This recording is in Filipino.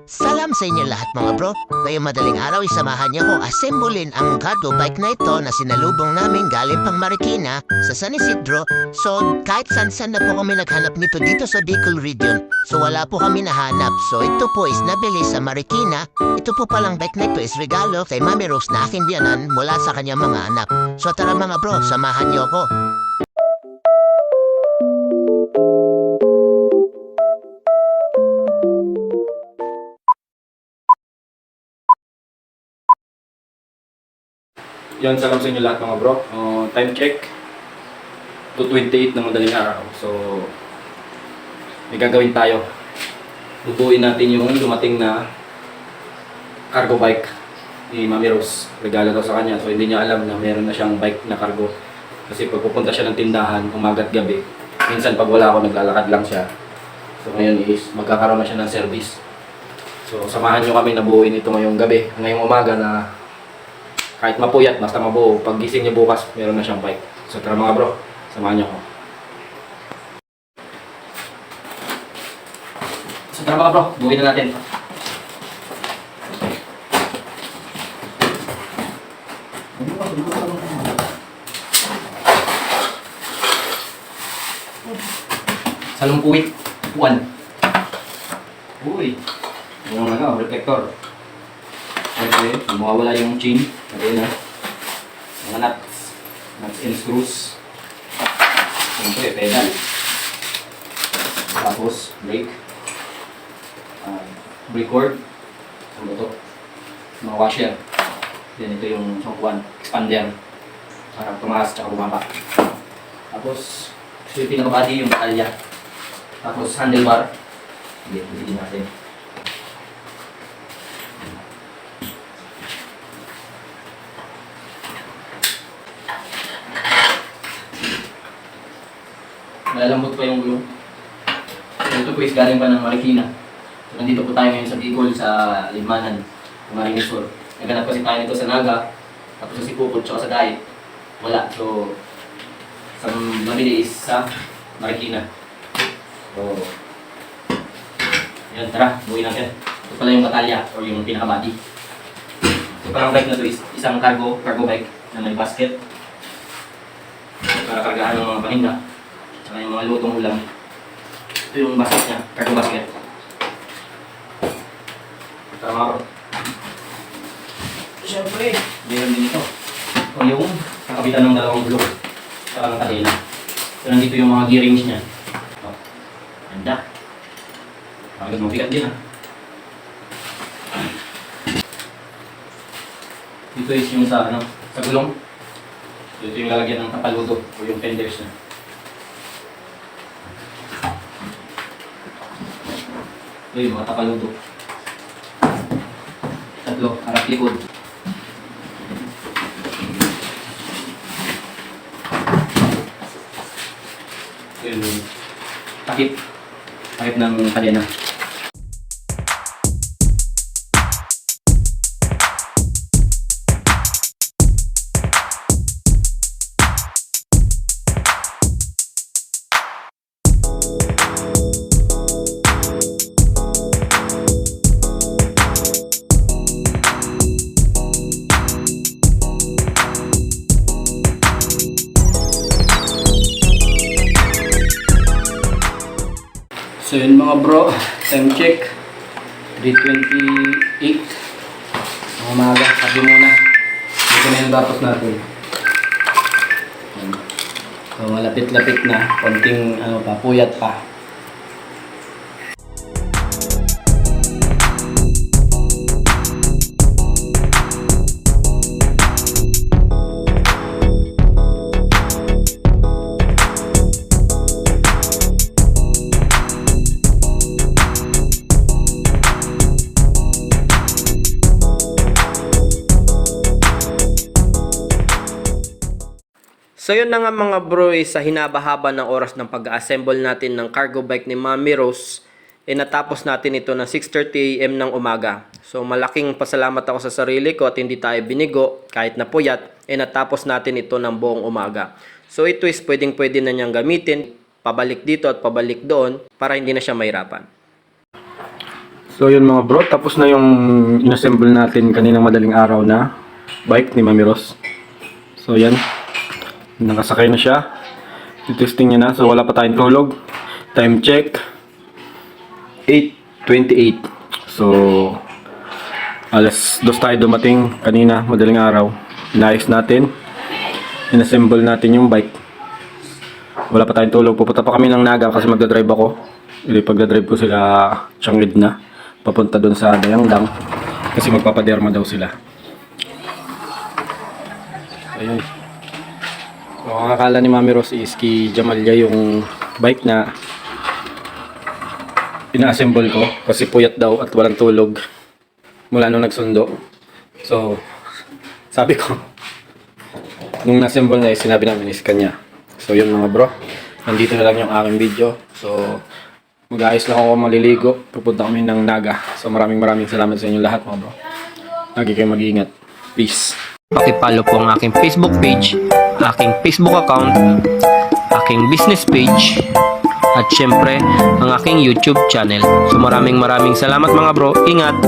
Salam sa inyo lahat mga bro. Ngayong madaling araw isamahan niyo ko assemblin ang cargo bike na ito na sinalubong namin galing pang Marikina sa San Isidro. So kahit saan na po kami naghanap nito dito sa Bicol region. So wala po kami nahanap. So ito po is nabili sa Marikina. Ito po palang bike na ito is regalo kay Mami Rose na aking biyanan mula sa kanyang mga anak. So tara mga bro, samahan niyo ko. Yan, salam sa inyo lahat mga bro. Time check, 2:28 ng madaling araw. So, may gagawin tayo. Lutuin natin yung dumating na cargo bike ni Mami Rose. Regalo daw sa kanya. So, hindi niya alam na meron na siyang bike na cargo. Kasi pag pupunta siya ng tindahan, umaga't gabi, minsan pag wala ako, naglalakad lang siya. So, ngayon is magkakaroon na siya ng service. So, samahan nyo kami na buuin ito ngayong gabi. Ngayong umaga na kahit mapuyat, basta mabuo. Pag gising niya bukas, meron na siyang bike. So tara mga bro, samahan niyo ako. So tara mga bro, buuin na natin. Salungkuit, upuan. Uy, yung reflector. Okay, mawawala yung chain. Okay na. Mga nuts and screws. Siyempre, pedal. Tapos, brake. Brake cord. Ano ito? Mga washer. Then ito yung sangkuan. Expander. Para tumaas at bumaba. Tapos, ito yung pinaka-body, yung batalya. Tapos, handlebar. Hindi, piliin natin. Malalambot pa yung gulong. Ito po is galing pa ng Marikina. So, nandito po tayo ngayon sa Bicol, sa Limanan, Camarines Sur. Naghanap kasi tayo nito sa Naga, tapos sa Sipupod, tsaka sa Dait. Wala. So, sa mabili is sa Marikina. So, yan, tara, buuin natin. Ito pala yung batalya, or yung pinaka-body. Ito palang bike na ito is isang cargo bike na may basket. Para kargahan ng mga paninda. Saka yung mga lutong ulam. Ito yung basket niya, cargo basket. Tama ko. Siyempre, meron din ito. Ito yung kakabitan ng dalawang blok. Saka ng kadena. So, nandito yung mga gearings niya. Ito. Ganda. Agad mabigat din ha. Ito is yung sa gulong. Ito yung lalagyan ng kapaludo o yung fenders niya. Ito yung mga tapaludo. Tatlo, harap likod. Ito yung takip ng kadena. So yun mga bro, time check 3:28 ng umaga, sabi muna dito na yung dapat natin. So malapit-lapit na, konting puyat pa. So yun na nga mga bro, sa hinaba-haba ng oras ng pag-assemble natin ng cargo bike ni Mami Rose, natapos natin ito ng 6:30 AM ng umaga. So malaking pasalamat ako sa sarili ko at hindi tayo binigo kahit napuyat, natapos natin ito ng buong umaga. So ito is pwedeng-pwede na niyang gamitin, pabalik dito at pabalik doon para hindi na siya mahirapan. So yun mga bro, tapos na yung inassemble natin kaninang madaling araw na bike ni Mami Ros. So yan, nakasakay na siya. Testing niya na, so wala pa tayong tulog. Time check 8:28. So alas 2 tayo dumating kanina madaling araw. Inayos natin, inassemble natin yung bike. Wala pa tayong tulog, pupunta pa kami ng Naga kasi magdadrive ako. Pagdadrive ko sila Tiangid na papunta doon sa Dayangdang kasi magpapaderma daw sila. Ayun. So, ang akala ni Mami Ros is kay Jamalya yung bike na ina-assemble ko kasi puyat daw at walang tulog mula nung nagsundo. So, sabi ko nung na-assemble na sinabi namin is kanya. So, yun mga bro. Nandito na lang yung aking video. So, mag-aayos lang ako maliligo. Pupunta kami ng Naga. So maraming salamat sa inyo lahat mga bro. Lagi kayo mag-iingat. Peace. Pakipollow po ang aking Facebook page, aking Facebook account, aking business page, at syempre ang aking YouTube channel. So maraming salamat mga bro. Ingat!